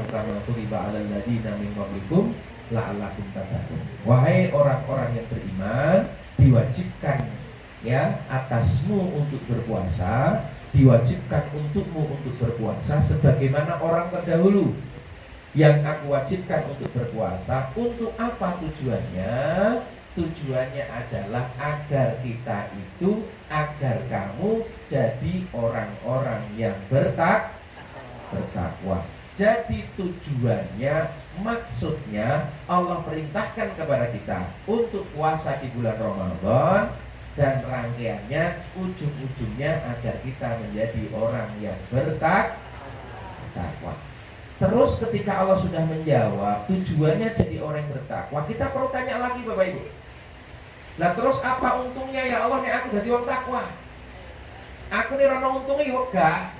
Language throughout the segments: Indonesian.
kama kutiba 'alal ladzina min qablikum la'allakum tattaqun. Wahai orang-orang yang beriman, diwajibkan ya atasmu untuk berpuasa, diwajibkan untukmu untuk berpuasa sebagaimana orang terdahulu yang aku wajibkan untuk berpuasa. Untuk apa tujuannya? Tujuannya adalah agar kita itu, agar kamu jadi orang-orang yang bertakwa. Jadi tujuannya, maksudnya Allah perintahkan kepada kita untuk puasa di bulan Ramadan, dan rangkaiannya ujung-ujungnya agar kita menjadi orang yang bertakwa. Terus ketika Allah sudah menjawab tujuannya jadi orang yang bertakwa, kita perlu tanya lagi Bapak Ibu. Nah terus apa untungnya ya Allah nih aku jadi orang takwa? Aku nih rana untungnya yoga.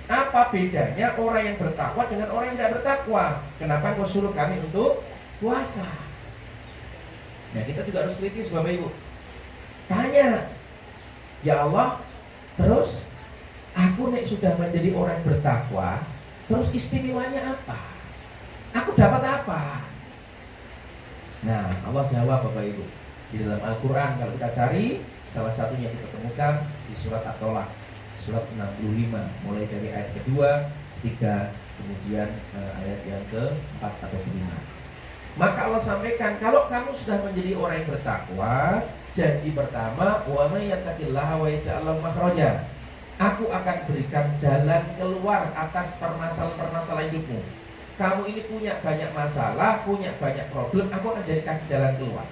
Apa bedanya orang yang bertakwa dengan orang yang tidak bertakwa? Kenapa kau suruh kami untuk puasa? Nah kita juga harus kritis Bapak Ibu. Tanya, ya Allah, terus aku nih sudah menjadi orang yang bertakwa, terus istimewanya apa? Aku dapat apa? Nah Allah jawab Bapak Ibu. Di dalam Al-Quran kalau kita cari, salah satunya kita temukan di surat At-Tolak, surat 65, mulai dari ayat kedua, ketiga, kemudian ayat yang keempat atau kelima. Maka Allah sampaikan, kalau kamu sudah menjadi orang yang bertakwa, janji pertama, wa may yattaqillaha wa yaj'al lahu makhraja. Aku akan berikan jalan keluar atas permasalahan-permasalahan hidupmu. Kamu ini punya banyak masalah, punya banyak problem, aku akan jadi kasih jalan keluar.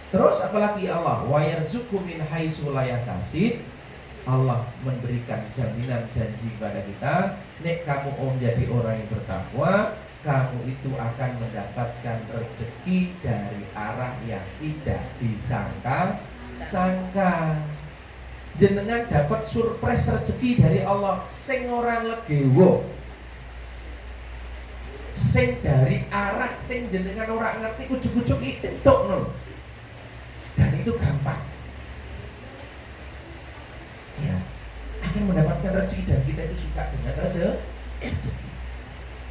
Terus apalagi Allah, wa yarzuqhu min haitsu la yahtasib. Allah memberikan jaminan janji kepada kita, nek kamu menjadi orang yang bertakwa, kamu itu akan mendapatkan rezeki dari arah yang tidak disangka-sangka. Jenengan dapat surprise rezeki dari Allah sing orang legewo, sing dari arah sing jenengan orang ngerti, kucuk-kucuk entuk no. Dan itu gampang ya, akan mendapatkan rezeki, dan kita itu suka dengan rezeki.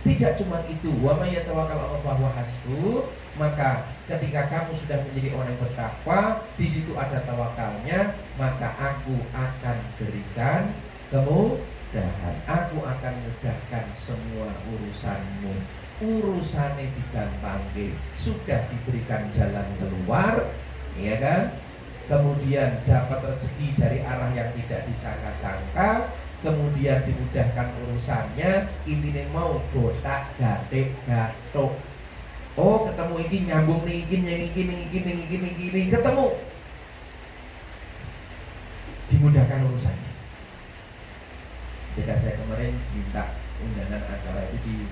Tidak cuma itu, wa may yatawakkal 'ala Allah wa hasbuh. Maka ketika kamu sudah menjadi orang yang bertakwa, di situ ada tawakalnya, maka aku akan berikan kemudahan. Aku akan mudahkan semua urusanmu. Urusannya digampangke, sudah diberikan jalan keluar, ya kan? Kemudian dapat rezeki dari arah yang tidak disangka-sangka, kemudian dimudahkan urusannya. Intinya mau gotak gatik gatuk. Oh ketemu ini nyambung nih, ini ketemu, dimudahkan urusannya. Ketika saya kemarin minta undangan acara itu di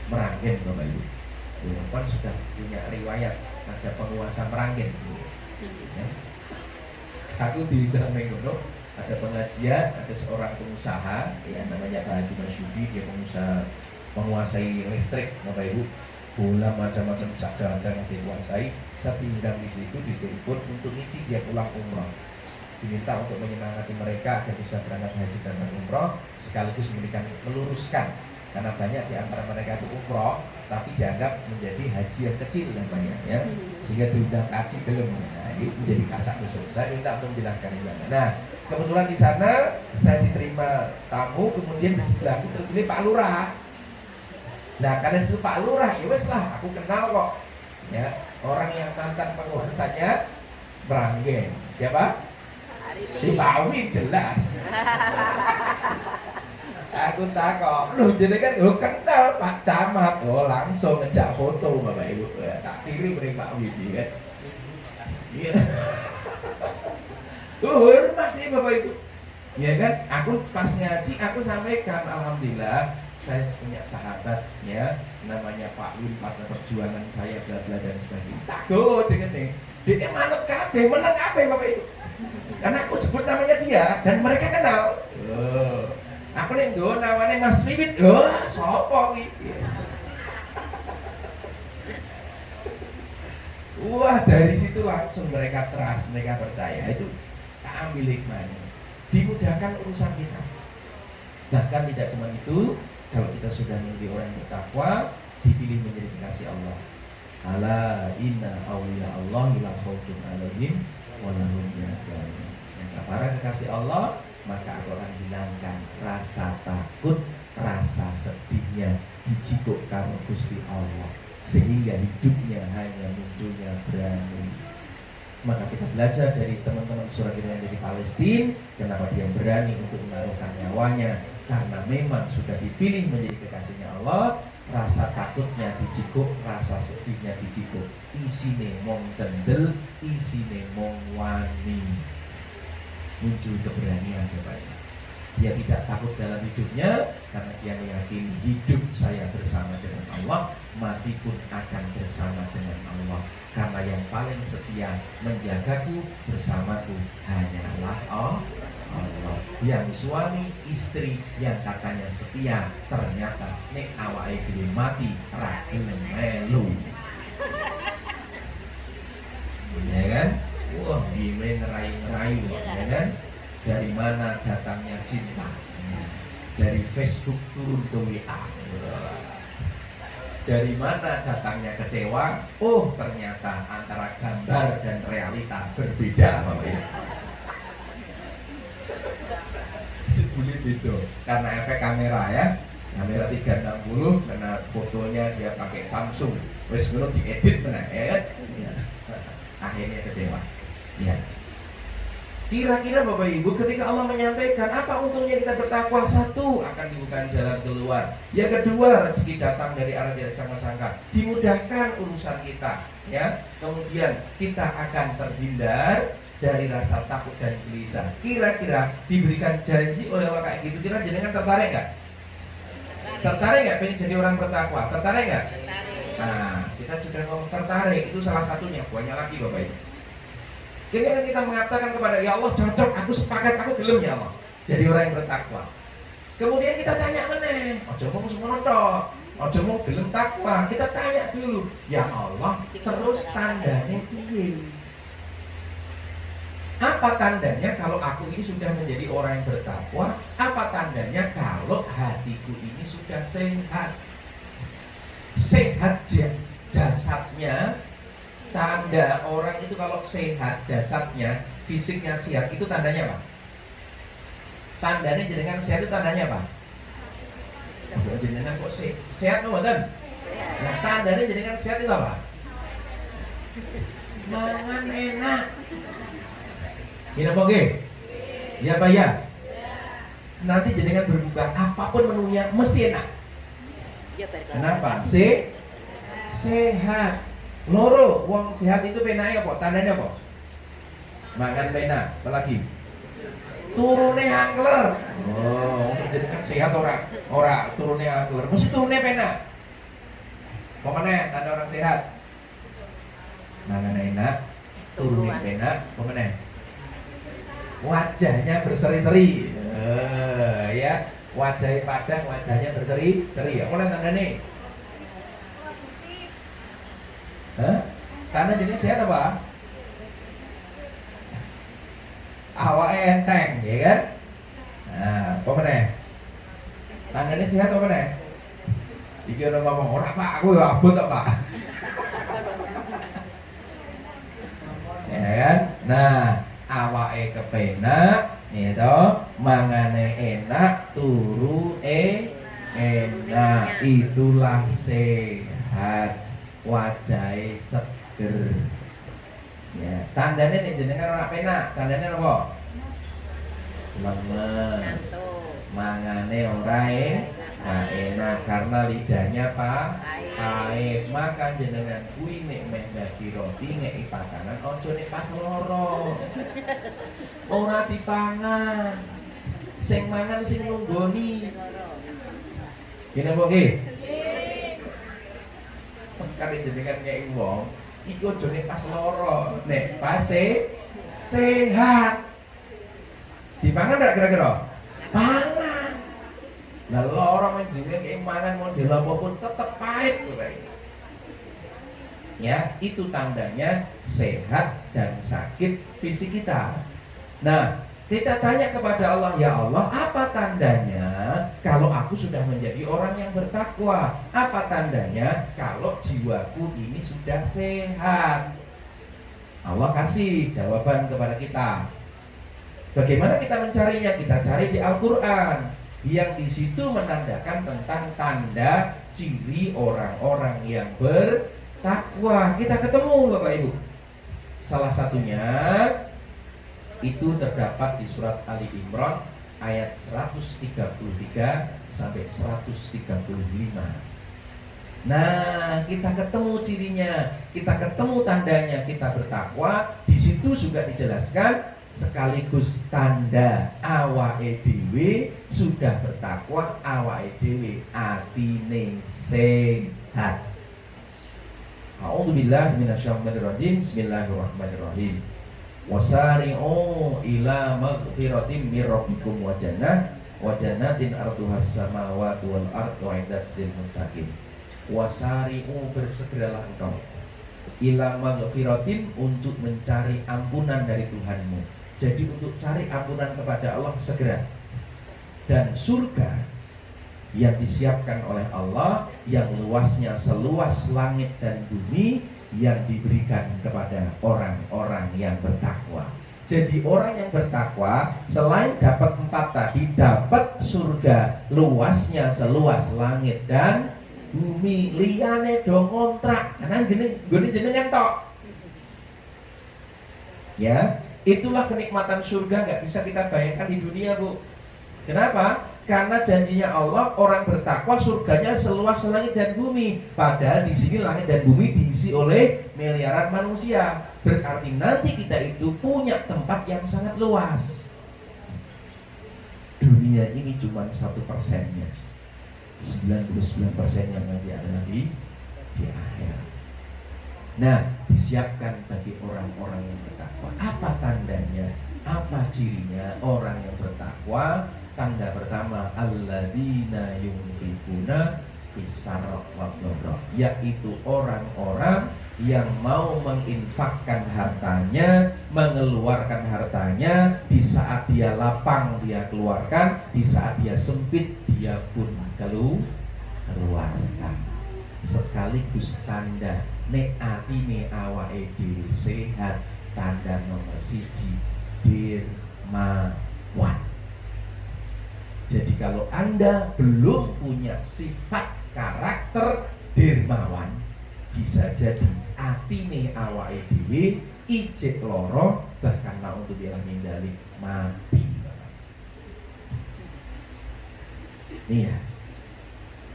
Meranggen Bapak Ibu, kan sudah punya riwayat ada penguasa Meranggen ya. Aku diundang Mengono, ada pengajian, ada seorang pengusaha yang namanya Pak Haji Masyudi, dia pengusaha menguasai listrik Bapak Ibu, bola macam-macam jalan yang dikuasai. Saya diundang di situ, ditelepon untuk ngisi dia pulang umroh, diminta untuk menyemangati mereka agar bisa berangkat haji dan umroh, sekaligus memberikan meluruskan, karena banyak di antara mereka itu umroh tapi dianggap menjadi haji yang kecil namanya ya, sehingga diundang haji belum. Nah ini menjadi kasak kusuk. Saya minta untuk menjelaskan ini. Nah kebetulan di sana saya diterima tamu, kemudian di sebelahku terpilih Pak Lurah. Nah karena itu Pak Lurah, ya wes lah, aku kenal kok ya, orang yang mantan penguasanya Meranggen. Siapa? Si Pak Win, jelas. Aku takut, loh jadi kan lo kenal Pak Camat, oh langsung ngejak foto Bapak Ibu, tak kirim dari Pak Win kan. Iya. Hormat nih Bapak Ibu. Ya kan, aku pas ngaji aku sampaikan, alhamdulillah saya punya sahabat ya, namanya Pak Win, partner perjuangan saya bla bla dan sebagainya. Takut dengan dia manut kabeh, menang kabeh Bapak Ibu. Karena aku sebut namanya dia dan mereka kenal. Aku nih gue namanya Mas Wibit, sopo iki. Wah dari situ langsung mereka trust, mereka percaya, itu tak ambil hikmahnya, dimudahkan urusan kita. Bahkan tidak cuma itu, Kalau kita sudah menjadi orang yang bertakwa, dipilih menjadi kekasih Allah. Ala inna awliya Allah la khaufun alaihim wa lahum yahzanun. Para kekasih Allah, maka aku akan hilangkan rasa takut, rasa sedihnya dijikuk karo Gusti Allah, sehingga hidupnya hanya munculnya berani. Maka kita belajar dari teman-teman surah kita yang dari Palestina, kenapa dia berani untuk menaruhkan nyawanya, karena memang sudah dipilih menjadi kekasihnya Allah. Rasa takutnya dijikuk, rasa sedihnya dijikuk. Isine mong tendel, isine mong wani. Muncul keberanian kepadanya. Dia tidak takut dalam hidupnya, karena dia meyakini hidup saya bersama dengan Allah, mati pun akan bersama dengan Allah. Karena yang paling setia menjagaku bersamaku hanyalah Allah. Yang suami istri yang katanya setia, ternyata nek awake dhewe mati ra gelem melu. Ya kan? Wah, bime ngerayu-ngerayu, ya kan? Dari mana datangnya cinta? Dari Facebook turun ke WA. Dari mana datangnya kecewa? Oh, ternyata antara gambar dan realita berbeda, Bapak Ibu. Sebulan itu karena efek kamera ya, kamera 360, karena fotonya dia pakai Samsung, wes belum diedit benar ya, akhirnya kecewa. Ya. Kira-kira Bapak Ibu, ketika Allah menyampaikan apa untungnya kita bertakwa, satu, akan dibuka jalan keluar. Yang kedua, rezeki datang dari arah yang sangka-sangka, dimudahkan urusan kita. Ya, kemudian kita akan terhindar dari rasa takut dan gelisah. Kira-kira diberikan janji oleh Allah kayak gitu, kira jenengan tertarik nggak? Tertarik nggak pengen jadi orang bertakwa? Tertarik nggak? Nah, kita sudah ngomong tertarik, itu salah satunya. Banyak lagi Bapak Ibu. Kemudian kita mengatakan kepada ya Allah, cocok, aku sepakat, aku gelem ya Allah jadi orang yang bertakwa. Kemudian kita tanya meneh, ojo mau semua tok, ojo mau gelem takwa. Kita tanya dulu, ya Allah, terus tandanya piye? Apa tandanya kalau aku ini sudah menjadi orang yang bertakwa? Apa tandanya kalau hatiku ini sudah sehat? Sehat jasadnya. Tanda orang itu kalau sehat jasadnya, fisiknya sehat, itu tandanya apa? Tandanya jenengan sehat itu tandanya apa? Jenengan kok sehat no, dan? Nah, tandanya jenengan sehat itu apa? Mangan enak. Ini apa ge? Ya Pak ya. Nanti jenengan berbuka apapun menunya mesti enak. Kenapa? Sehat. Loro, wong sehat itu penake apa? Tandanya apa? Makan penak, apalagi? Turune angler. Oh, jenengan sehat ora turune angler. Mesti turune penak. Pemene tanda orang sehat. Makan enak, turune penak, pemene. Wajahnya berseri-seri. Ya, wajahnya padang, wajahnya berseri-seri. Apa tandane? Karena jenis sehat apa? Awak enteng, ya kan? Nah, apa meneh? Tandanya sehat apa meneh? Iki orang ngomong, ora Pak, aku ya abot kok Pak. Ya kan? Nah, awake kepenak, ya toh, mangane enak, turu enak, itulah sehat. Wajahnya seger. Ya, tandanya nih jenengan ora penak, tandanya apa? Lemes. Mangane ora enak karena lidahnya pahit. Maka jenengan kuwi nek meh dadi roti ngeki pakanan ojo nek pas loro. Ora dipangan. Sing mangan sing nunggoni. Gini apa nggih? Kali jenengan nyai wong iku aja nek pas loro, nek pas sehat. Dipangan ndak kira-kira? Pangan. Lah loro menjenengan nyai mangan model apapun tetep pahit kok. Ya, itu tandanya sehat dan sakit fisik kita. Nah, Kita tanya kepada Allah, ya Allah, apa tandanya kalau aku sudah menjadi orang yang bertakwa? Apa tandanya kalau jiwaku ini sudah sehat? Allah kasih jawaban kepada kita. Bagaimana kita mencarinya? Kita cari di Al-Quran, yang di situ menandakan tentang tanda ciri orang-orang yang bertakwa. Kita ketemu, Bapak Ibu. Salah satunya itu terdapat di surat Ali Imran ayat 133 sampai 135. Nah, kita ketemu cirinya, kita ketemu tandanya kita bertakwa. Di situ juga dijelaskan sekaligus tanda awake dhewe sudah bertakwa, awake dhewe atine sehat. A'udzubillahi minasyaitonir rajim. Bismillahirrahmanirrahim. Wasari'u ila maghfiratin mir rabbikum wa jannatin arduhas samawati wal ardu iddatil muttaqin. Wasari'u, bersegeralah engkau ila maghfiratin, untuk mencari ampunan dari Tuhanmu. Jadi untuk cari ampunan kepada Allah segera. Dan surga yang disiapkan oleh Allah, yang luasnya seluas langit dan bumi, yang diberikan kepada orang-orang yang bertakwa. Jadi orang yang bertakwa selain dapat 4 tadi, dapat surga luasnya seluas langit dan bumi. Liyane do kontrak, karena gini jenengan tok. Ya, itulah kenikmatan surga, nggak bisa kita bayangkan di dunia, Bu. Kenapa? Karena janjinya Allah, orang bertakwa surganya seluas langit dan bumi. Padahal di sini langit dan bumi diisi oleh miliaran manusia. Berarti nanti kita itu punya tempat yang sangat luas. Dunia ini cuma 1%-nya. 99% yang nanti ada di akhirat. Nah, disiapkan bagi orang-orang yang bertakwa. Apa tandanya? Apa cirinya orang yang bertakwa? Tanda pertama, alladzina yunfikuna fis-sarra wad-dharra, yaitu orang-orang yang mau menginfakkan hartanya, mengeluarkan hartanya. Di saat dia lapang dia keluarkan, di saat dia sempit dia pun keluarkan. Sekaligus tanda nek atine awake dhewe sehat. Tanda nomor 1, dermawan. Jadi kalau Anda belum punya sifat karakter dermawan, bisa jadi atine awake dhewe ijek loro, bahkan naudzubillah min dzalik mati. Iya.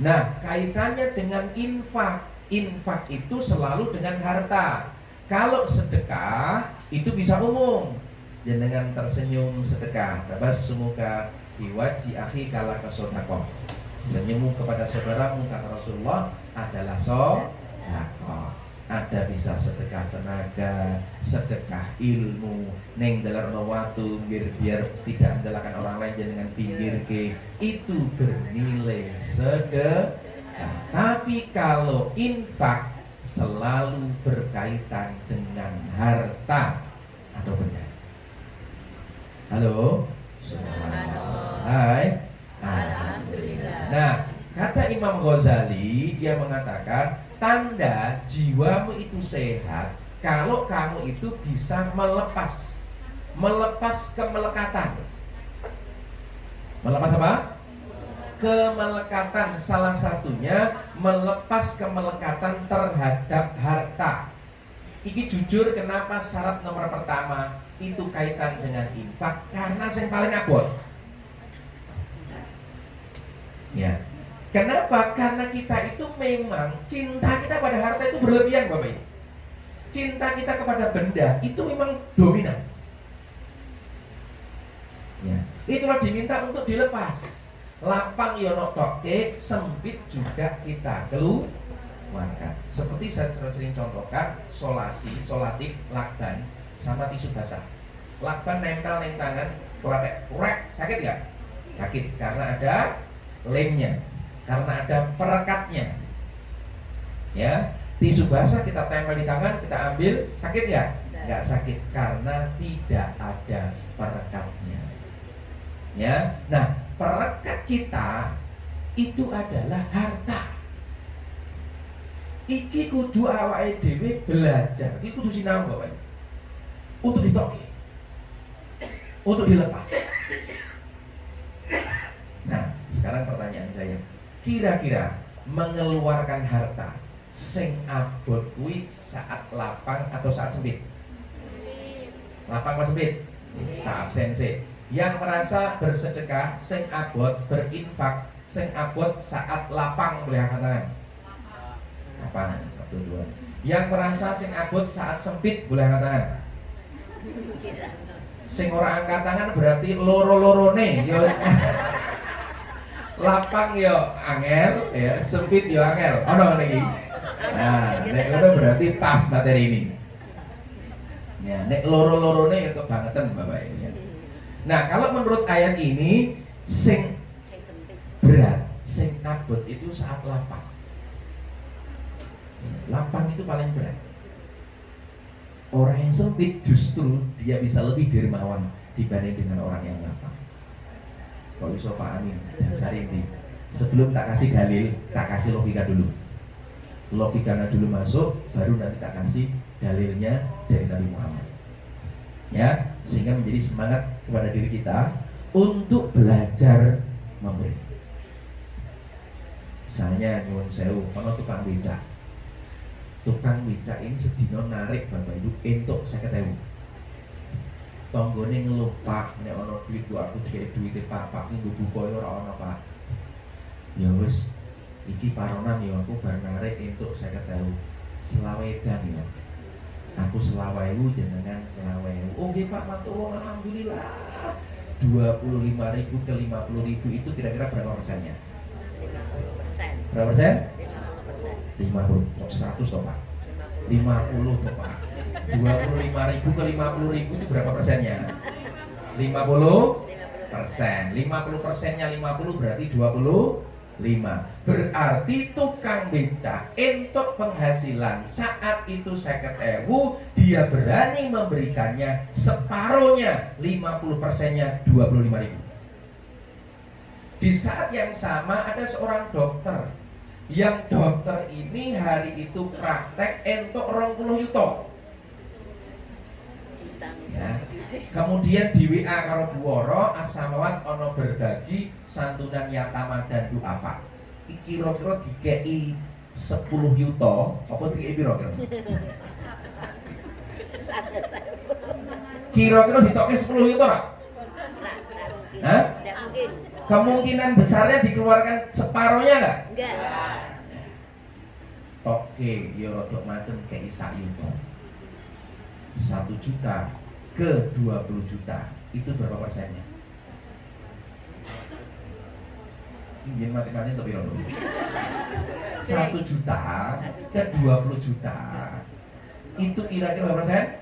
Nah, kaitannya dengan infak. Infak itu selalu dengan harta. Kalau sedekah itu bisa umum. Jenengan tersenyum sedekah, tabassumuka biwaji akhi kala kasodako. Senyummu kepada saudaramu, kata Rasulullah, adalah sedekah. Ada bisa sedekah tenaga, sedekah ilmu, neng dalarno watu biar tidak mendalakan orang lain dengan pinggir ke, itu bernilai sedekah. Tapi kalau infak selalu berkaitan dengan harta atau benda. Halo? Hai. Alhamdulillah. Nah, kata Imam Ghazali, dia mengatakan tanda jiwamu itu sehat kalau kamu itu bisa melepas kemelekatan. Melepas apa? Kemelekatan. Salah satunya melepas kemelekatan terhadap harta. Iki jujur, kenapa syarat nomor pertama itu kaitan dengan infak? Karena yang paling abot. Ya. Kenapa? Karena kita itu memang cinta kita pada harta itu berlebihan, Bapak Ibu. Cinta kita kepada benda itu memang dominan. Ya. Itulah diminta untuk dilepas. Lapang yono toke, sempit juga kita keluarkan. Seperti saya sering contohkan, solatif, lakban sama tisu basah. Lakban nempel neng tangan, kurek, sakit ya? Sakit karena ada lemnya, karena ada perekatnya. Ya, tisu basah kita tempel di tangan, kita ambil, sakit ya? nggak sakit karena tidak ada perekatnya. Ya, nah perekat kita itu adalah harta. Iki kudu awake dhewe belajar, iki kudu sinau Bapak. Untuk ditoki, untuk dilepas. Nah, sekarang pertanyaan saya, kira-kira mengeluarkan harta sing abot kuwi saat lapang atau saat sempit? Lapang apa sempit? Tak absensi. Yang merasa bersedekah sing abot, berinfak sing abot saat lapang, boleh angkat tangan. Lapang, 1, 2. Yang merasa sing abot saat sempit, boleh angkat tangan. Sing ora angkat tangan berarti loro-lorone yo. Lapang yo angel, ya, sempit yo angel. Ono ngene iki. Nah, nek ngono berarti pas materi ini. Ya, nek loro-lorone yo kebangetan Bapak ini ya. Nah, kalau menurut ayat ini sing berat, sing abot itu saat lapang. Lapang itu paling berat. Orang yang sempit justru dia bisa lebih dermawan dibanding dengan orang yang lapang. Kalau bisa Pak Amin, dasar ini. Sebelum tak kasih dalil, tak kasih logika dulu. Logikanya dulu masuk, baru nanti tak kasih dalilnya dari Nabi Muhammad. Ya, sehingga menjadi semangat kepada diri kita untuk belajar memberi. Misalnya nyuwun sewu, ono tukang becak. Tukang becak ini sedino narik Bapak Ibu entuk 50.000. Tanggane ngeluh, Pak, nek ono duit ku aku dikek duwite Pak nggo buka ora ono, Pak. Ya wis, iki paronan ya aku bar narik entuk 50.000. Selawedan ya. Aku 20.000 jenengan 20.000. Oh nggih Pak, matur alhamdulillah. 25.000 ke 50.000 itu kira-kira berapa persennya? 50%. Berapa persen? 50%. 50, 100 toh Pak? 50 toh Pak? 25.000 ke 50.000 itu berapa persennya? 50%. 50%-nya 50 berarti 25. Berarti tukang becak entuk penghasilan saat itu 50.000, dia berani memberikannya separuhnya, 50%-nya 25.000. Di saat yang sama ada seorang dokter, yang dokter ini hari itu praktek entuk 20 yuto. Ya. Kemudian di WA karo Buworo Asamawat ono berbagi santunan yatama dan duafa. Kira-kira dikei 10 yuto, apa dikei piro kira? Kira-kira ditoke 10 yuto ora? Hah? Tidak mungkin. Kemungkinan besarnya dikeluarkan separohnya enggak? Enggak. Oke, ya rodok macem kei sak yuto. 1 juta ke 20 juta itu berapa persennya? Ingin matematik tapi piro? 1 juta ke 20 juta itu kira-kira berapa persen?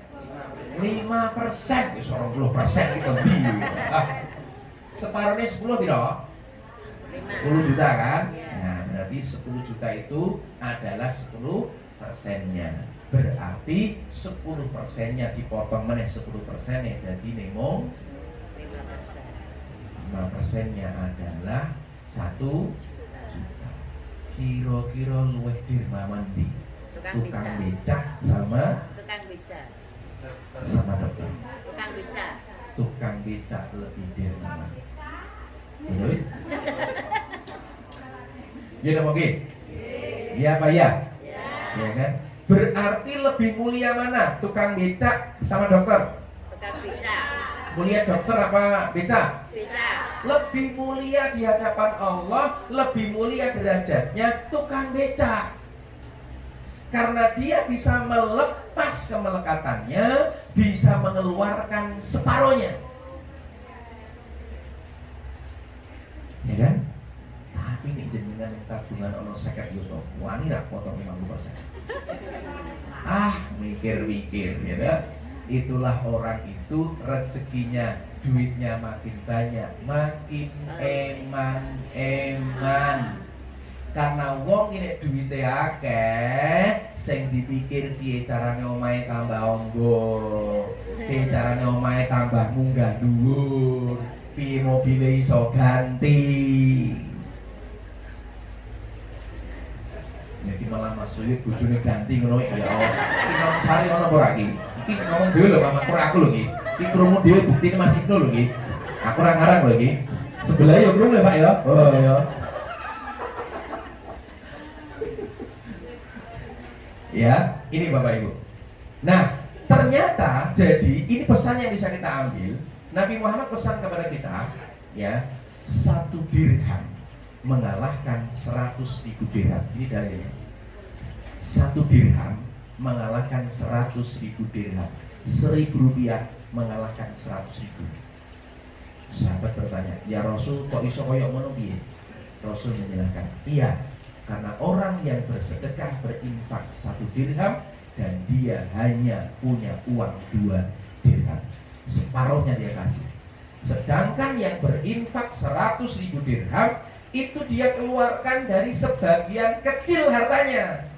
5%, wis 20% itu lebih. Separuhnya 10 piro? 10 juta kan? Nah, berarti 10 juta itu adalah 10%-nya. Berarti 10%-nya dipotong meneh 10%-nya jadi nemong 5%-nya adalah 1 juta. Kira-kira luwih dermawan di tukang becak sama dokter. Tukang becak lebih dermawan. Betul? Ya dong oke. Ya apa ya? Ya kan? Berarti lebih mulia mana? Tukang becak sama dokter? Tukang becak. Mulia dokter apa becak? Becak. Lebih mulia di hadapan Allah, lebih mulia derajatnya tukang becak. Karena dia bisa melepas kemelekatannya, bisa mengeluarkan separohnya. Ya kan? Tapi nih jenengan yang tabungan ono 50 yuto, wani rak potong 50%. Mikir-mikir gitu. Itulah orang itu rezekinya, duitnya makin banyak, makin eman-eman. Karena wong ini duwite akeh, sing dipikir piye carane omahe tambah onggo, piye carane omahe tambah munggah dhuwur, piye mobile iso ganti. Iki malah Mas Suwi bojone ganti ngono ya Allah. Iki ngomong sari ono apa iki? Iki ngomong dhewe lho Mama aku lho iki. Iki krungu dhewe buktine Mas Ibnu lho iki. Aku ora ngarang lho iki. Sebelah ya krungu ya Pak ya. Oh ya. Ya, ini Bapak Ibu. Nah, ternyata jadi ini pesan yang bisa kita ambil. Nabi Muhammad pesan kepada kita, ya, 1 dirham mengalahkan 100.000 dirham. Ini dalilnya. 1 dirham mengalahkan 100.000 dirham. 1.000 rupiah mengalahkan 100.000. Sahabat bertanya, ya Rasul, kok iso koyok ngono piye? Rasul menjelaskan, iya, karena orang yang bersedekah berinfak 1 dirham dan dia hanya punya uang 2 dirham, separuhnya dia kasih. Sedangkan yang berinfak 100.000 dirham itu dia keluarkan dari sebagian kecil hartanya.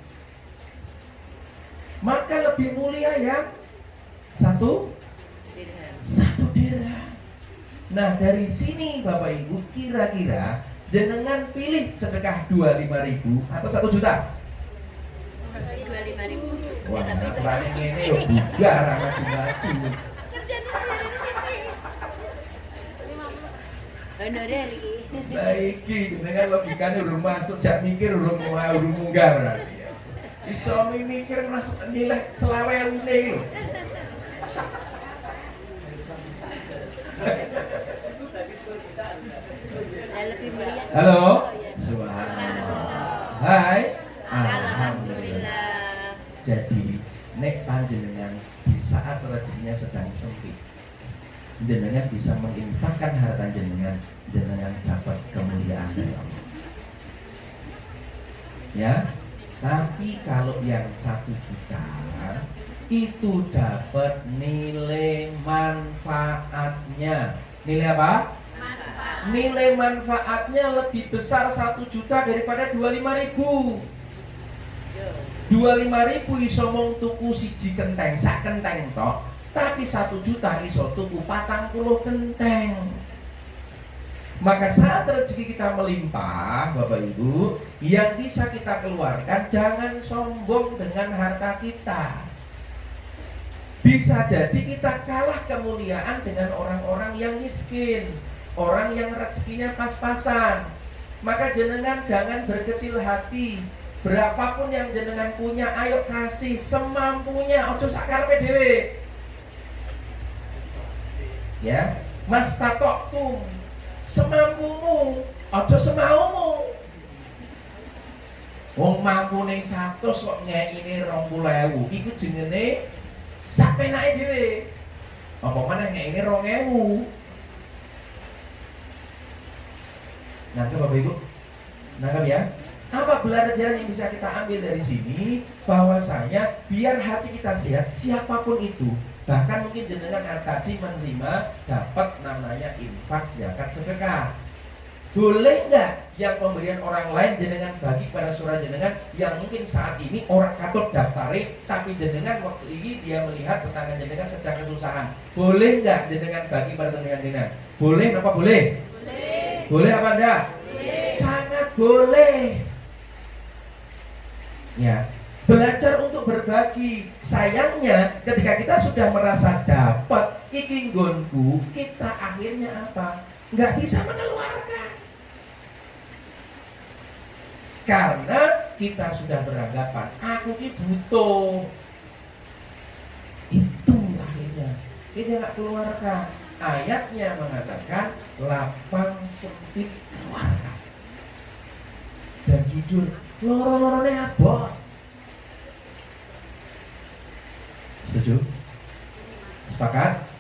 Maka lebih mulia yang 1 dirham. Nah, dari sini Bapak Ibu, kira-kira jenengan pilih sedekah 25.000 atau 1 juta? 25.000. Wah, berani ini yo bugar maju-maju. Honorer iki. Nah iki jenengan logikane urung masuk, jak mikir urung munggah berarti ya. Iso mikir mas nilai selawe une lho. Lebih mulia. Halo. Subhanallah. Hai. Alhamdulillah. Jadi nek panjenengan di saat rezekinya sedang sempit, jenengan bisa menginfakkan harta jenengan dapat kemuliaan dari Allah. Ya, tapi kalau yang 1 juta itu dapat nilai manfaatnya. Nilai apa? Nilai manfaatnya lebih besar 1 juta daripada 25.000. 25.000 iso mung tuku siji kenteng, sak kenteng tok. Tapi 1 juta iso tuku 40 kenteng. Maka saat rezeki kita melimpah, Bapak Ibu, yang bisa kita keluarkan, jangan sombong dengan harta kita. Bisa jadi kita kalah kemuliaan dengan orang-orang yang miskin, orang yang rezekinya pas-pasan. Maka jenengan jangan berkecil hati. Berapapun yang jenengan punya, ayo kasih semampunya, ojo sakarepe dhewe. Ya, mas tatoktum, semampumu, ojo semaumu. Wong mampune 100 kok ngeine 20.000, iku jenenge sapenake dhewe. Apa meneh ngeine 2.000. Nangkep Bapak Ibu? Nangkep ya? Apa pelajaran yang bisa kita ambil dari sini? Bahwasanya biar hati kita sehat, siapapun itu, bahkan mungkin jenengan tadi menerima dapat namanya infak, zakat, sedekah. Boleh nggak yang pemberian orang lain jenengan bagi pada saudara jenengan yang mungkin saat ini orang katut daftari, tapi jenengan waktu ini dia melihat tetangga jenengan sedang kesusahan. Boleh nggak jenengan bagi pada tetangga jenengan? Boleh apa boleh? Boleh. Boleh apa enggak? Boleh. Sangat boleh. Ya, belajar untuk berbagi. Sayangnya ketika kita sudah merasa dapat iki nggonku, kita akhirnya apa? Nggak bisa mengeluarkan. Karena kita sudah beranggapan aku ki butuh. Itu akhirnya kita nggak keluarkan. Ayatnya mengatakan lapang sempit keluarkan. Dan jujur, loro-lorone abot. Setuju? Sepakat?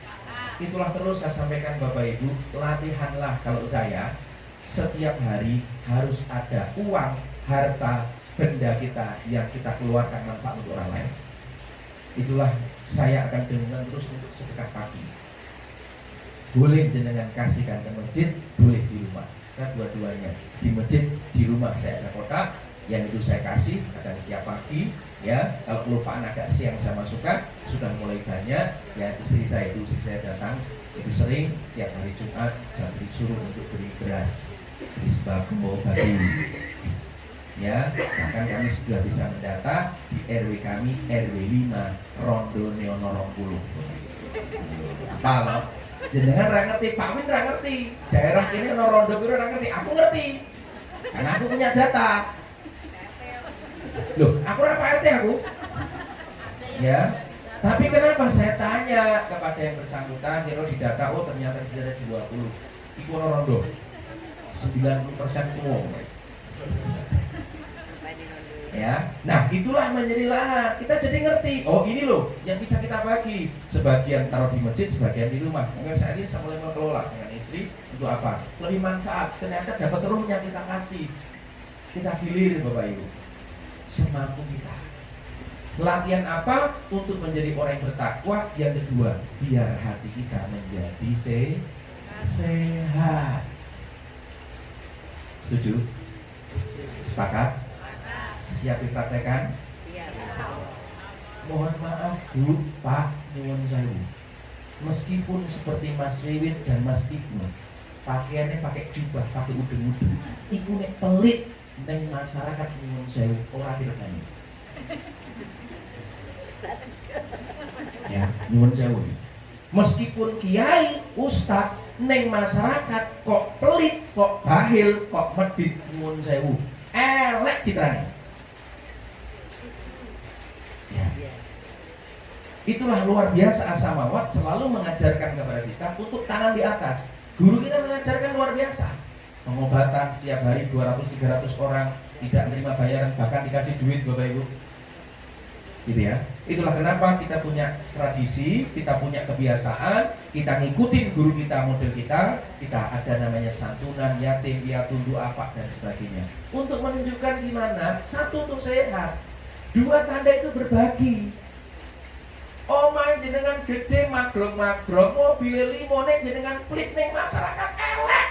Itulah terus saya sampaikan Bapak Ibu, latihanlah kalau saya setiap hari harus ada uang, harta, benda kita yang kita keluarkan manfaat untuk orang lain. Itulah saya akan dengar terus untuk sedekah pagi. Boleh jenengan kasihkan ke masjid, boleh di rumah. Saya dua-duanya. Di masjid, di rumah saya ada kotak, yang itu saya kasih akan setiap pagi ya. Kalau kelupaan agak siang saya masukkan, sudah mulai banyak ya. Istri saya datang itu sering tiap hari Jumat saya disuruh untuk beri beras, beri sembako bagi ya. Bahkan kami sudah bisa mendata di RW kami RW 5 Rondo Neono 20 apa loh jenengan ra ngerti, Pak Win ra ngerti daerah ini ono rondo piro ra ngerti, aku ngerti karena aku punya data. Loh, aku ora Pak RT aku. Ya. Tapi kenapa saya tanya kepada yang bersangkutan, kalau di data oh ternyata di ada 20. Iku ono rondo. 90% umum. Ya. Nah, itulah menjadi lahan. Kita jadi ngerti. Oh, ini loh yang bisa kita bagi. Sebagian taruh di masjid, sebagian di rumah. Mungkin saat ini saya mulai mengelola dengan istri untuk apa? Lebih manfaat. Ternyata dapat rumah yang kita kasih. Kita gilir Bapak Ibu. Semampu kita. Latihan apa? Untuk menjadi orang yang bertakwa. Yang kedua, biar hati kita menjadi sehat. Setuju? Sepakat? Siap dipraktekan? Siap. Mohon maaf Bu, Pak, nyuwun sewu. Meskipun seperti Mas Wiwit dan Mas Ibnu, pakaiannya pakai jubah, pakai udeng-udeng, iku nek pelit neng masyarakat nyuwun sewu ora diregani. Ya, nyuwun sewu. Meskipun kiai, ustad neng masyarakat kok pelit, kok bahil, kok medit nyuwun sewu. Elek citrane. Ya. Itulah luar biasa As-Samawat selalu mengajarkan kepada kita untuk tangan di atas. Guru kita mengajarkan luar biasa. Pengobatan setiap hari 200-300 orang tidak menerima bayaran, bahkan dikasih duit Bapak Ibu. Gitu ya. Itulah kenapa kita punya tradisi, kita punya kebiasaan, kita ngikutin guru kita, model kita ada namanya santunan, yatim, piatu, apa dan sebagainya. Untuk menunjukkan gimana, satu untuk sehat, dua tanda itu berbagi. Omah jenengan gede magrok-magrok, mobil limone jenengan pelit ning masyarakat elek.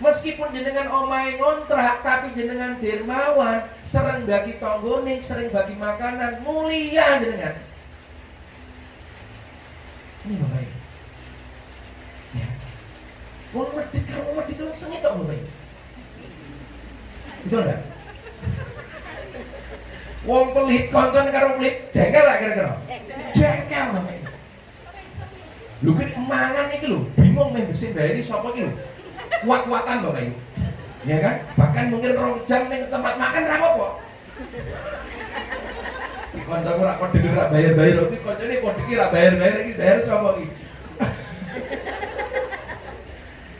Meskipun jenengan omahe ngontrak, tapi jenengan dermawan, sering bagi tonggone, sering bagi makanan, mulia jenengan. Ini Bapak Ibu. Ya. Wong medit karo medit itu sengit kok Bapak Ibu. Betul enggak? Wong pelit koncon karo pelit, jengkel lah kira-kira. Jengkel Bapak Ibu. Lho kan mangan iki lho, bingung meh bersih bayari sapa iki lho. Kuat-kuatan Bapak Ibu. Ya kan? Bahkan mungkin 2 jam ning tempat makan ra apa-apa. Iki kancaku ora kode ora bayar-bayar, iki kancane kode iki ra bayar-bayar iki bayar sapa iki.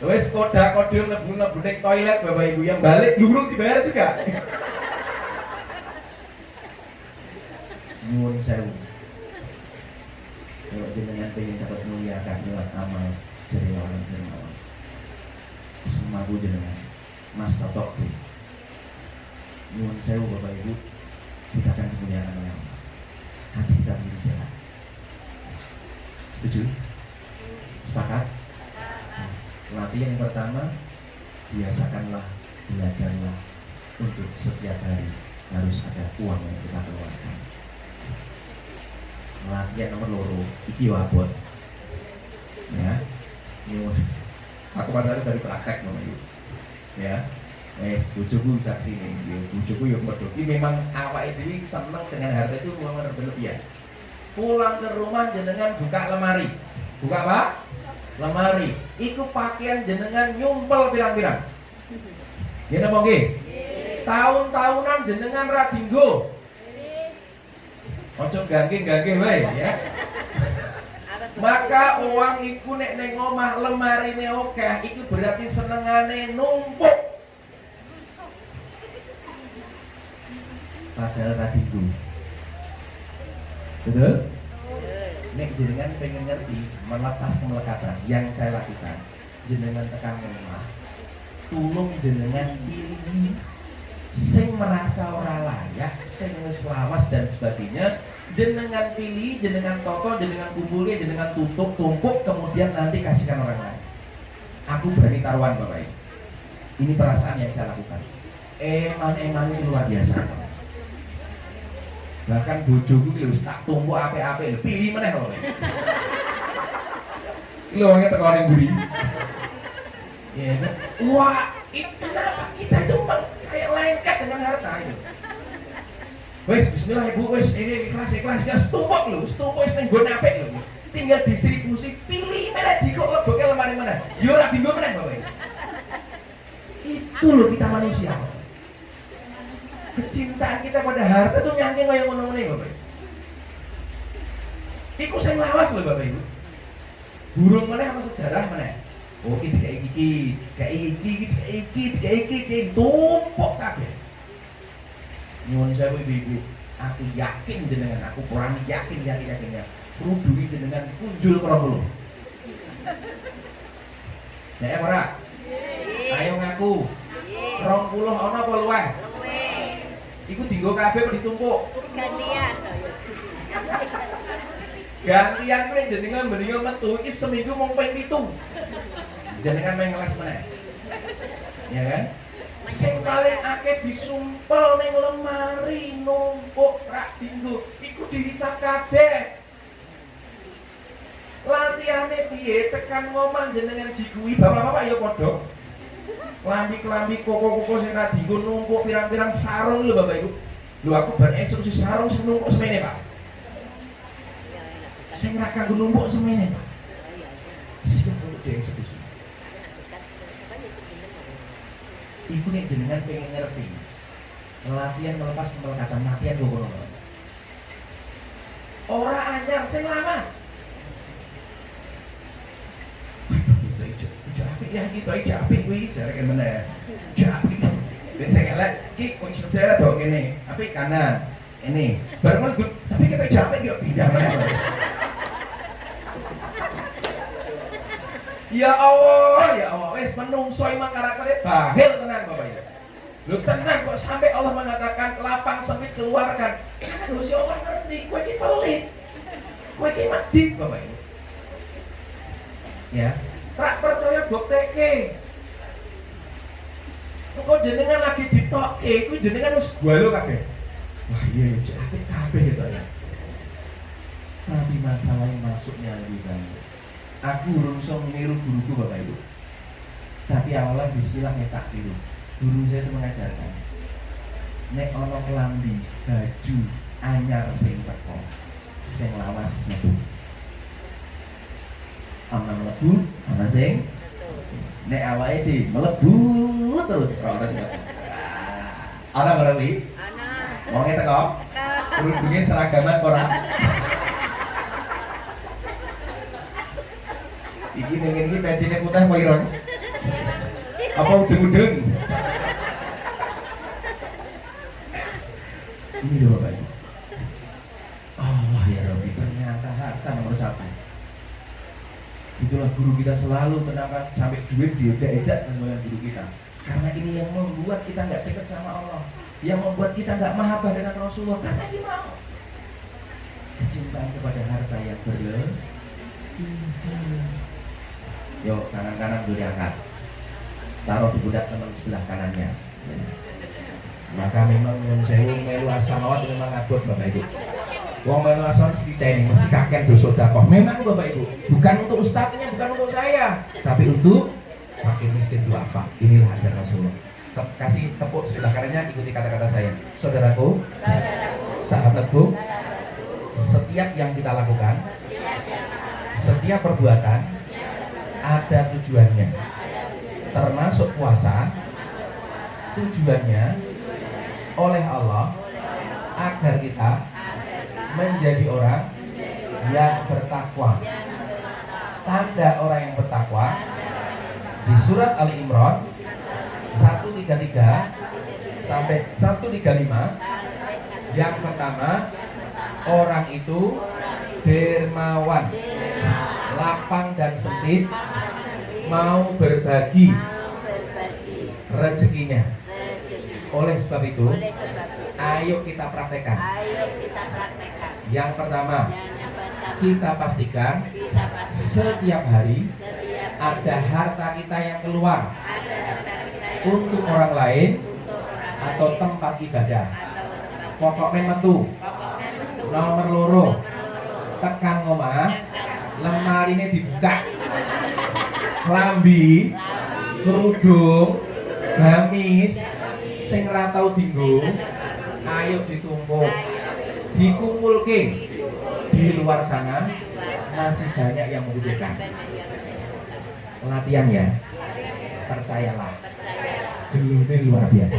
Wes kode mlebu ning toilet Bapak Ibu yang balik durung dibayar juga. Nyuwun sewu. Kalau jenengan pengen dapat mulia kan lewat amal dari orang dermawan. Semabu jenengan Mas Totok nyuwun sewu Bapak Ibu, kita akan kemuliaan Allah. Hati kita menjadi sehat. Setuju? Sepakat? Latihan yang pertama, biasakanlah, belajarlah untuk setiap hari harus ada uang yang kita keluarkan. Latihan nomor 2, iki wabot. Ya, nyuwun. Aku padahal dari praktek Bapak Ibu. Ya. Bojoku saksi nih, bojoku yang medhot. Ini memang awake dhewe seneng dengan harta itu uang berlebihan. Pulang ke rumah jenengan buka lemari. Buka apa? Lemari. Iku pakaian jenengan nyumpel pirang-pirang. Ya napa nggih? Tahun-tahunan jenengan ra dinggo. Ojo gangge-gangge wae ya. Maka uang iku nek ning omah lemarine akeh, iku berarti senengane numpuk. Padahal ra dinggo. Betul? Nek jenengan pengen ngerti melepas kemelekatan yang saya lakukan, jenengan tekan omah, tulung jenengan pilih sing merasa ora layak, sing wis lawas dan sebagainya, jenengan pilih, jenengan toto, jenengan kumpulnya, jenengan tumpuk, kemudian nanti kasihkan orang lain. Aku berani taruhan Bapak Ibu. Ini perasaan yang saya lakukan. Eman itu luar biasa. Bahkan bojoku iki lho tak tumpuk apik-apik lho, pilih meneh Bapak Ibu. Lho wong teko ning mburi. Ya, wah, itu kenapa kita itu kayak lengket dengan harta itu. Wes bismillah Ibu, wes ini ikhlas tumpuk lho, tumpuk wis ning nggon apik lho. Tinggal distribusi, pilih meneh jiko leboke lemari meneh. Ya ora dinggo meneh Bapak Ibu. Itu loh kita manusia. Kecintaan kita pada harta tuh nyangking kayak ngono-ngono Bapak Ibu. Iku sing lawas lho Bapak Ibu. Burung meneh apa sejarah meneh. Oh iki iki tumpuk kabeh. Nyuwun sewu ibu-ibu, aku yakin jenengan, aku kurang yakinnya. Ruduhi jenengan kunjul karo Nek ora? Ayo ngaku. 20 ana apa luwih? Iku dienggo kabeh apa ditumpuk? Gantian. Gantian kuwi jenengan mendingan metu iki seminggu mung ping 7. Jenengan main ngeles meneh. Ya kan? Sing paling akeh disumpel ning lemari numpuk rak dinggo iku dihisab kabeh. Latihane piye tekan ngomong jenengan jigui bapak-bapak ya padha. Klambi koko-koko sing ra dinggo numpuk pirang-pirang sarung lho Bapak Ibu. Lho aku bar eksekusi sarung sing numpuk semene, Pak. Sing ra kanggo numpuk semene, Pak. Siap untuk dieksekusi. Iku nek jenengan pengen ngerti. Latihan melepas melekatan latihan kok ngono. Ora anyar sing lawas. Itu apik kuwi jareke meneh. Apik. Ben sing elek iki kok saudara do kene. Apik kanan. Ini. Bareng tapi kita apik yo pindah meneh. Ya Allah, wis menungso imang karaktere bahil tenan Bapak Ibu. Lho tenan kok sampai Allah mengatakan lapang sempit keluarkan. Karena Gusti Allah ngerti kowe iki pelit. Kowe iki medhit Bapak Ibu. Ya. Rak percaya bukteke. Engko jenengan lagi ditokke, kuwi jenengan wis gwalo kabeh. Wah iya ya apik kabeh gitu ya. Tapi masalahnya masuknya lebih banyak. Aku urung iso meniru guruku Bapak Ibu. Tapi awalnya bismillah nyetak tiru. Guru saya itu mengajarkan. Nek ana klambi, baju anyar sing teko, sing lawas metu. Ana mlebu, ana sing nek awake di mlebu terus ora ngono. Ana ora wi? Ana. Wong teko. Kerudunge seragaman ora. Iki pengen iki pencine putih apa ireng? Apa udeng-udeng? Ini loh Bapak Ibu. Allah ya Rabbi, ternyata harta nomor 1. Itulah guru kita selalu kenapa sampai duit diejak dengan guru kita. Karena ini yang membuat kita nggak dekat sama Allah, yang membuat kita nggak mahabbah dengan Rasulullah. Karena dia mau kecintaan kepada harta yang berlebihan. Yuk kanan-kanan dulu diangkat, taruh di budak teman sebelah kanannya. Maka memang saya melu asamawat memang abot Bapak Ibu. Wong melu asamawat kita ini mesti kakek dosa dakwah. Memang Bapak Ibu, bukan untuk ustadznya, bukan untuk saya, tapi untuk fakir miskin duafa. Inilah ajaran Rasulullah. Kasih tepuk sebelah kanannya, ikuti kata-kata saya. Saudaraku, sahabatku, setiap yang kita lakukan, setiap perbuatan ada tujuannya. Termasuk puasa, tujuannya oleh Allah agar kita menjadi orang yang bertakwa. Tanda orang yang bertakwa di surat Ali Imran 133 sampai 135. Yang pertama, orang itu dermawan, lapang dan sempit, mau berbagi rezekinya. Oleh sebab itu, ayo kita praktekkan. Yang pertama, kita pastikan setiap hari ada harta kita yang keluar ada harta kita yang untuk orang lain untuk orang atau lain tempat ibadah. atau tempat Pokoknya metu pokoknya betul nomor loro tekan omah, lemarine dibuka, klambi, kerudung, gamis, sing ra tau dienggo, ayo ditumpuk, dikumpulke di luar sana. Masih banyak yang membutuhkan. Latihan ya, percayalah, gelune luar biasa.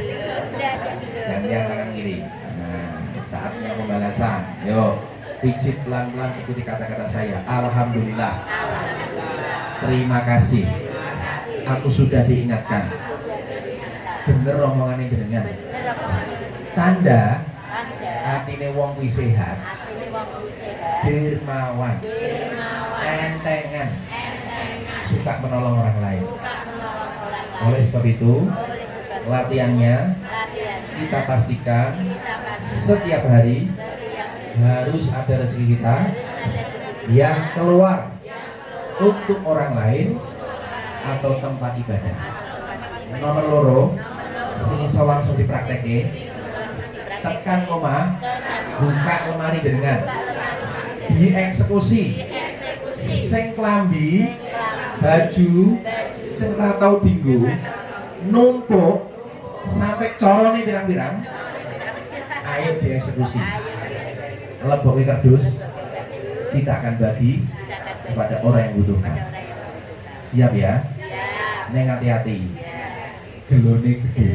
Dan yang kanan kiri. Nah, saatnya pembalasan. Yo, pijit pelan-pelan, ikuti kata-kata saya. Alhamdulillah. Terima kasih. Aku sudah diingatkan. Bener omongannya jenengan. Tanda atine wong kuwi sehat, dermawan, entengan, suka menolong orang lain. Oleh sebab itu, latihannya kita pastikan setiap hari harus ada rezeki kita yang keluar untuk orang lain atau tempat ibadah. Nomor loro, sini so langsung dipraktekin. Tekan omah, buka lemari dengan dieksekusi sing klambi, baju, sing ra tau dienggo, numpuk sampai corone pirang-pirang. Ayo dieksekusi. Leboke kardus, kita akan bagi kepada orang yang butuhkan. Siap ya? Neng hati-hati. Gelone gede.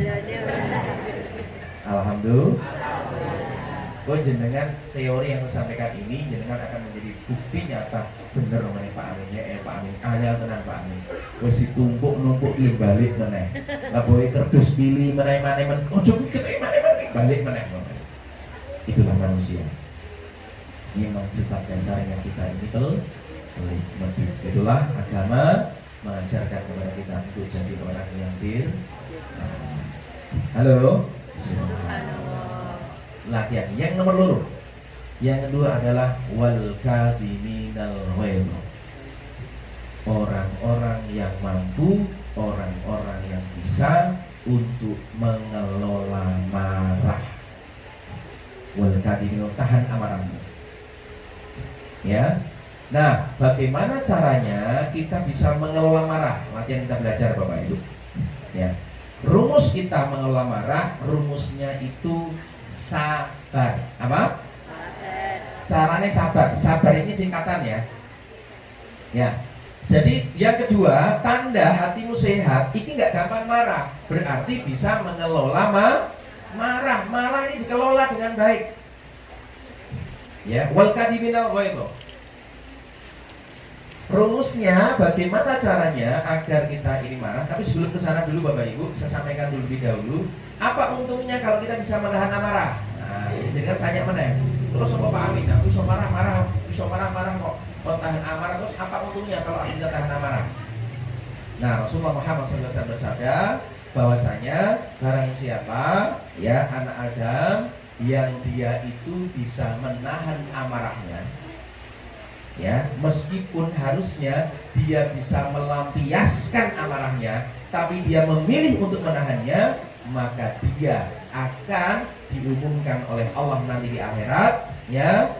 Alhamdulillah. Jenengan teori yang disampaikan ini jenengan akan menjadi bukti nyata bener meneh Pak Amin ya Pak Amin ayal tenan Pak Amin wis ditumpuk numpuk balik meneh lah boy kerdus pilih meneh-meneh ojo mikir meneh balik meneh. Itulah manusia. Ini memang sifat dasar yang kita ini itulah agama mengajarkan kepada kita untuk jadi orang yang halo latihan. Yang nomor loro, yang kedua adalah wal kadhiminal ghaidh. Orang-orang yang mampu, orang-orang yang bisa untuk mengelola marah. Wal kadhiminal, tahan amarahmu. Ya. Nah, bagaimana caranya kita bisa mengelola marah? Latihan kita belajar Bapak Ibu. Ya. Rumus kita mengelola marah, rumusnya itu sabar. Apa? Sabar. Caranya sabar. Sabar ini singkatan ya. Ya. Jadi yang kedua, tanda hatimu sehat, ini nggak gampang marah. Berarti bisa mengelola marah. Marah ini dikelola dengan baik. Ya, wal kadhiminal ghaidh. Rumusnya bagaimana caranya agar kita ini marah? Tapi sebelum ke sana dulu Bapak Ibu, saya sampaikan dulu lebih dahulu. Apa untungnya kalau kita bisa menahan amarah? Nah, jadi kan tanya mana? Terus sama Pak Amin, aku bisa marah-marah kok. Kalau tahan amarah terus apa untungnya kalau kita tahan amarah? Nah, Rasulullah Muhammad SAW bersabda bahwasanya barang siapa ya anak Adam yang dia itu bisa menahan amarahnya, ya meskipun harusnya dia bisa melampiaskan amarahnya, tapi dia memilih untuk menahannya, maka dia akan diumumkan oleh Allah nanti di akhirat, ya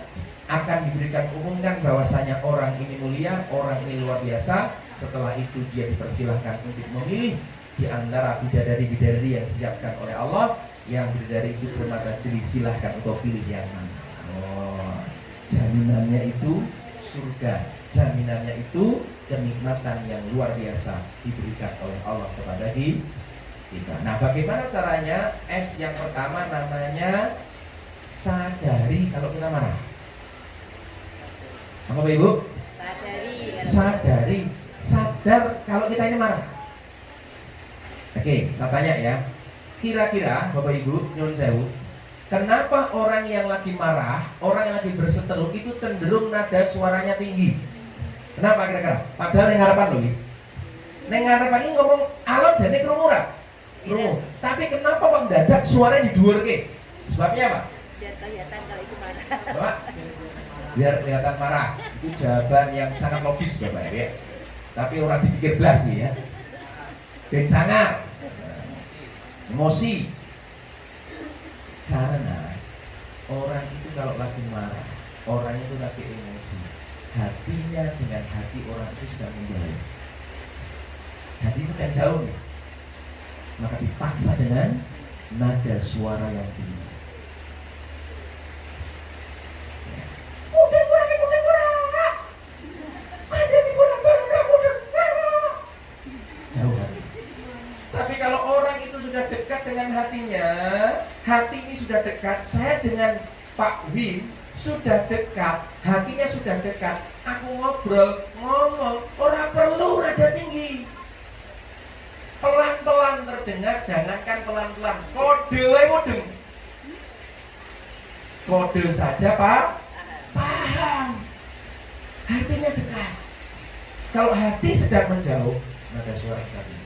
akan diberikan umumkan bahwasanya orang ini mulia, orang ini luar biasa. Setelah itu dia dipersilahkan untuk memilih di antara bidadari-bidadari yang disiapkan oleh Allah. Yang bidadari itu bermata jeli, silahkan untuk pilih yang mana. Oh, jaminannya itu surga, jaminannya itu kenikmatan yang luar biasa diberikan oleh Allah kepada kita. Nah, bagaimana caranya? S yang pertama namanya sadari kalau kita marah. Apa Bapak Ibu? Sadari, sadar kalau kita ini marah. Oke, saya tanya ya. Kira-kira Bapak Ibu, nyun sewu, kenapa orang yang lagi marah, orang yang lagi berseteru itu cenderung nada suaranya tinggi? Kenapa kira-kira? Padahal yang harapan loh, yang harapan ini ngomong alam jadi kerumunan. Tapi kenapa kok mendadak suaranya diduar ke? Sebabnya apa? Biar kelihatan kalau itu marah. Bapak? Biar kelihatan marah. Itu jawaban yang sangat logis Bapak ya. Tapi orang dipikir belas nih ya. Dan sangat emosi. Karena orang itu kalau lagi marah, orang itu lagi emosi, hatinya dengan hati orang itu sedang menjauh. Hati sedang jauh nih. Maka dipaksa dengan nada suara yang tinggi. Tapi kalau orang itu sudah dekat dengan hatinya, hati ini sudah dekat, saya dengan Pak Wim sudah dekat, hatinya sudah dekat, aku ngobrol, ngomong, orang perlu nada tinggi. Pelan-pelan terdengar, jangankan pelan-pelan, kode mudeng. Kode saja Pak, paham. Hatinya dekat. Kalau hati sedang menjauh, nada suara kita tinggi.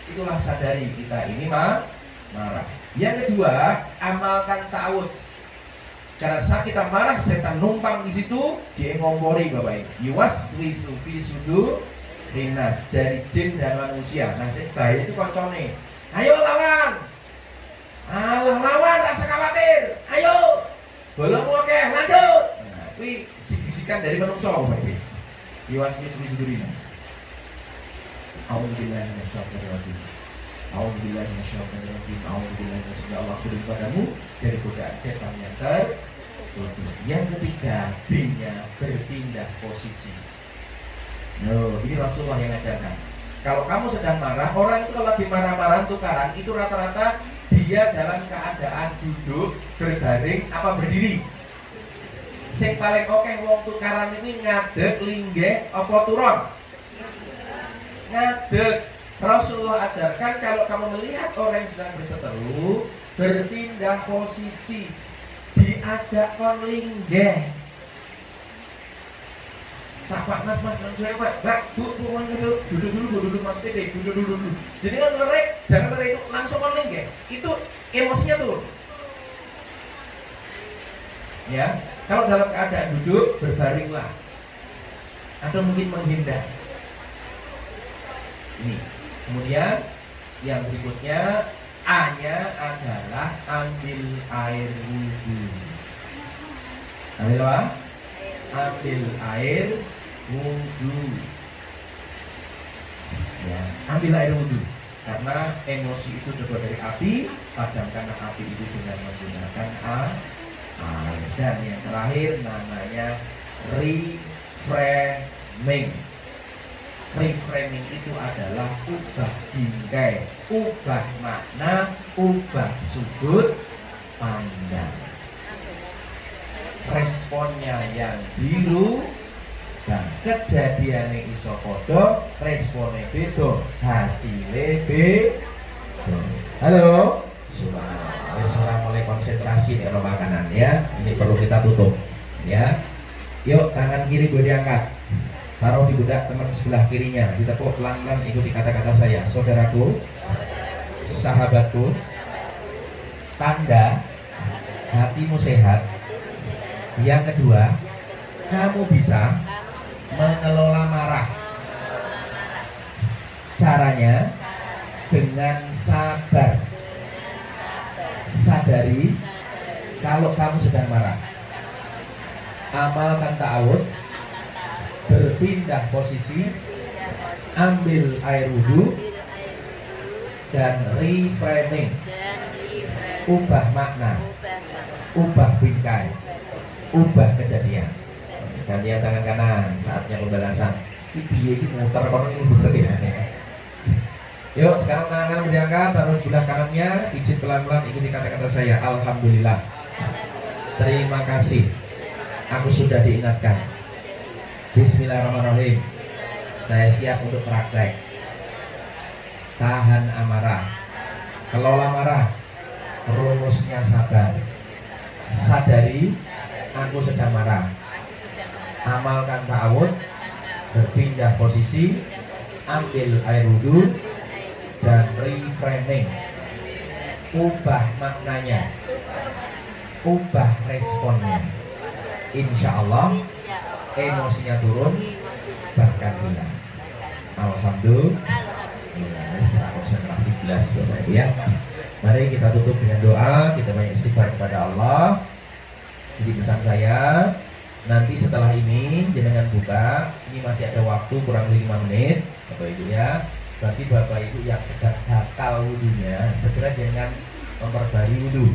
Itulah sadari kita ini marah. Yang kedua, amalkan ta'awudz. Karena saat kita marah, setan numpang di situ, dia ngompori Bapak Ibu. Yuwaswisu fi sudur rinas, dari jin dan manusia. Nah, bahaya itu koncone. Ayo lawan. Alah lawan, rasa khawatir. Ayo. Belum oke, lanjut. Nah, itu bisikan dari manusia Bapak Ibu. Yuwaswisu fi sudur rinas. A'udzubillahi minasyaitonir rajim. A'udzubillahi minasyaitonir rajim. A'udzubillahi minasyaitonir Allah kudus padamu dari godaan setan yang tertutup. Yang ketiga, B-nya berpindah posisi. Ini Rasulullah yang ajarkan. Kalau kamu sedang marah, orang itu kalau lagi marah-marah tukaran, itu rata-rata dia dalam keadaan duduk, berbaring, apa berdiri. Sing paling oke wong tukaran ini ngadeg, linggih, apa turun. Ngadeg. Rasulullah ajarkan kalau kamu melihat orang yang sedang berseteru, berpindah posisi, diajak kon linggih. Pak mas saya Pak, duduk dulu mas TV, duduk dulu. Jadi kan lerek, jangan lerek itu langsung kon linggih. Itu emosinya turun. Ya, kalau dalam keadaan duduk, berbaringlah, atau mungkin menghindar. Ini. Kemudian yang berikutnya, A-nya adalah ambil air wudhu. Ambil apa? Ambil air wudhu. Ya, ambil air wudhu. Karena emosi itu terbuat dari api, padamkan api itu dengan menggunakan air. Dan yang terakhir namanya reframing. Reframing itu adalah ubah bingkai, ubah makna, ubah sudut pandang. Responnya yang biru dan kejadiannya iso podo, responnya beda, hasilnya beda. Halo, sudah mulai konsentrasi nih makanan ya. Ini perlu kita tutup ya. Yuk, tangan kiri gue diangkat. Taruh di bedak teman sebelah kirinya, ditepuk pelan-pelan, ikuti kata-kata saya. Saudaraku, sahabatku, tanda hatimu sehat. Yang kedua, kamu bisa mengelola marah. Caranya dengan sabar. Sadari kalau kamu sedang marah. Amalkan ta'awudz, berpindah posisi, ambil air wudhu, dan reframing, ubah makna, ubah bingkai, ubah kejadian. Dan lihat tangan kanan, saatnya pembalasan. Ini muter kono ini berarti ya. Yuk, sekarang tangan kanan diangkat, taruh sebelah kanannya, pijit pelan-pelan, ikuti kata-kata saya. Alhamdulillah, terima kasih, aku sudah diingatkan. Bismillahirrahmanirrahim. Saya siap untuk praktek. Tahan amarah, kelola marah, rumusnya sabar. Sadari aku sedang marah. Amalkan ta'awudz, berpindah posisi, ambil air wudhu, dan reframing. Ubah maknanya, ubah responnya. Insya Allah emosinya turun, bahkan hilang. Alhamdulillah. Setelah konsentrasi gelas Bapak Ibu ya. Mari kita tutup dengan doa, kita banyak istighfar kepada Allah. Jadi pesan saya, nanti setelah ini jenengan buka, ini masih ada waktu kurang lebih 5 menit Bapak Ibu ya. Berarti Bapak Ibu yang sedang batal wudunya, segera jangan memperbarui wudu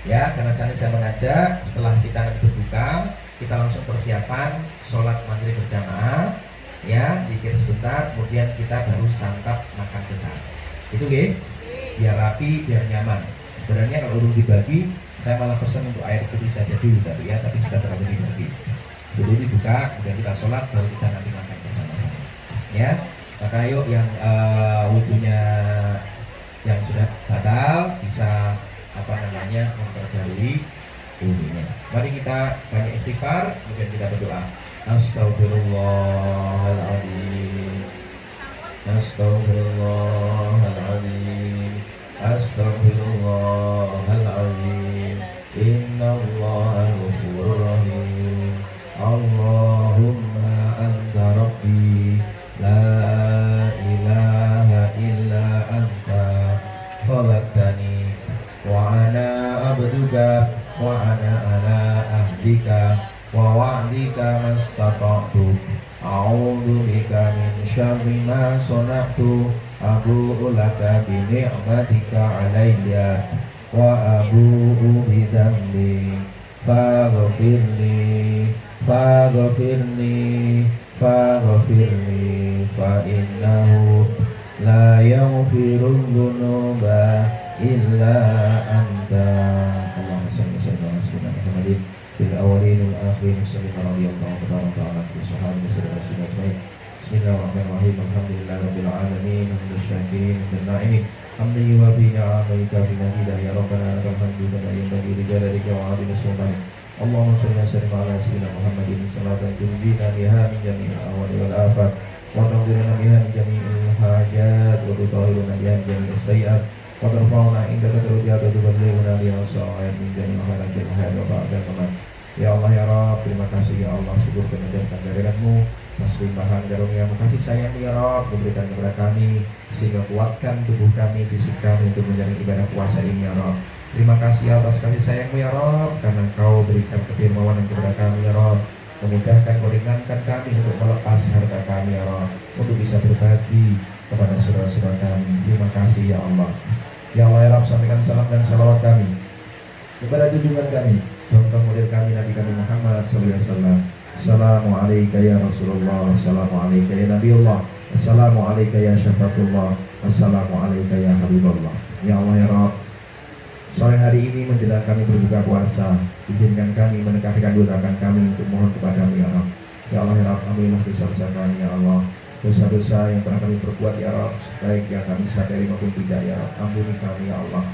ya, karena saya mengajak setelah kita nanti berbuka, kita langsung persiapan sholat maghrib berjamaah ya, dikir sebentar, kemudian kita baru santap makan besar. Itu oke? Biar rapi, biar nyaman. Sebenarnya kalau urung dibagi, saya malah pesan untuk air putih saja dulu tapi ya, tapi sudah terlalu dibagi. Dulu dibuka, kemudian kita sholat, baru kita nanti makan bersama-sama. Ya, maka yuk yang wudunya yang sudah batal bisa memperbarui wudunya. Mari kita banyak istighfar, kemudian kita berdoa. Astaghfirullahaladzim, Astaghfirullahaladzim, Astaghfirullahaladzim. Innallaha ghafurur rahim. Allahumma anta rabbi, la ilaha illa anta, khalaqtani wa ana abduka wa ana ala ahdika wa wa'dika mastata'tu, a'udzu bika min syarri ma sana'tu, abu'u laka bi ni'matika 'alayya wa abu'u bi dhanbi faghfirli faghfirli faghfirli fa innahu la yaghfiru dzunuba illa anta. Allahumma shalli ala sayyidina Muhammadin fil awwalin wal akhirin sallallahu ta'ala alaihi wasallam. Bismillahirrahmanirrahim. Alhamdulillahirabbil alamin, hamdan syakirin dan na'imin. Hamdan yuwafi ni'amaika fi nabidah ya rabbana lakal hamdu kama yanbaghi li jalalika wa 'azimi sultanik. Allahumma shalli wa sallim ala sayyidina Muhammadin salatan tunjina biha min jami'il ahwali wal afat wa taqdiruna biha min jami'il hajat wa tutahhiruna biha min jami'is sayyi'at wa tarfa'una indaka darajat wa tuballighuna biha sha'aib min jami'il halatil hayat wa ba'dal mamat. Ya Allah ya Rabb, terima kasih ya Allah, syukur kemuliaan kehadiratmu, atas limpahan karunia-Mu kasih sayang ya Rabb, berikan kepada kami sehingga kuatkan tubuh kami, fisik kami untuk menjalani ibadah puasa ini ya Rabb. Terima kasih atas kasih sayang-Mu ya Rabb, karena Engkau berikan kedermawanan kepada kami ya Rabb. Memudahkan, meringankan kami untuk melepas harta kami ya Rabb, untuk bisa berbagi kepada saudara-saudara kami. Terima kasih ya Allah. Ya Allah ya Rabb, sampaikan salam dan salawat kami kepada junjungan kami, contoh model kami Nabi kami Muhammad SAW. Assalamualaikum ya Rasulullah, Assalamualaikum ya Nabiullah, Assalamualaikum ya Syafatullah, Assalamualaikum ya Habibullah. Ya Allah ya Rabb, sore hari ini menjelang kami berbuka puasa, izinkan kami mendekatkan doakan kami untuk mohon kepada-Mu ya Rabb. Ya Allah ya Rabb, ampunilah dosa-dosa kami ya Allah, dosa-dosa yang pernah kami perbuat ya Rabb, baik yang kami sadari maupun tidak ya Rabb, ampuni kami ya Allah.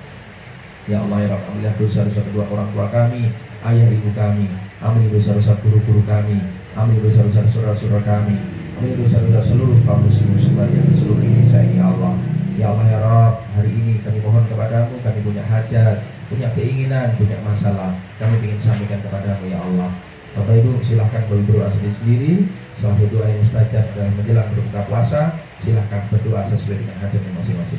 Ya Allah ya Rabb, ampunilah dosa-dosa kedua orang tua kami, ayah ibu kami, ampuni dosa-dosa guru-guru kami, ampuni dosa-dosa saudara-saudara kami, ampuni dosa-dosa seluruh kaum muslimin sekalian seluruh Indonesia ini ya Allah. Ya Allah ya Rabb, hari ini kami mohon kepadamu, kami punya hajat, punya keinginan, punya masalah, kami ingin sampaikan kepadamu ya Allah. Bapak Ibu silahkan berdoa sendiri-sendiri. Setelah berdoa yang mustajab dan menjelang berbuka puasa, silahkan berdoa sesuai dengan hajatnya masing-masing.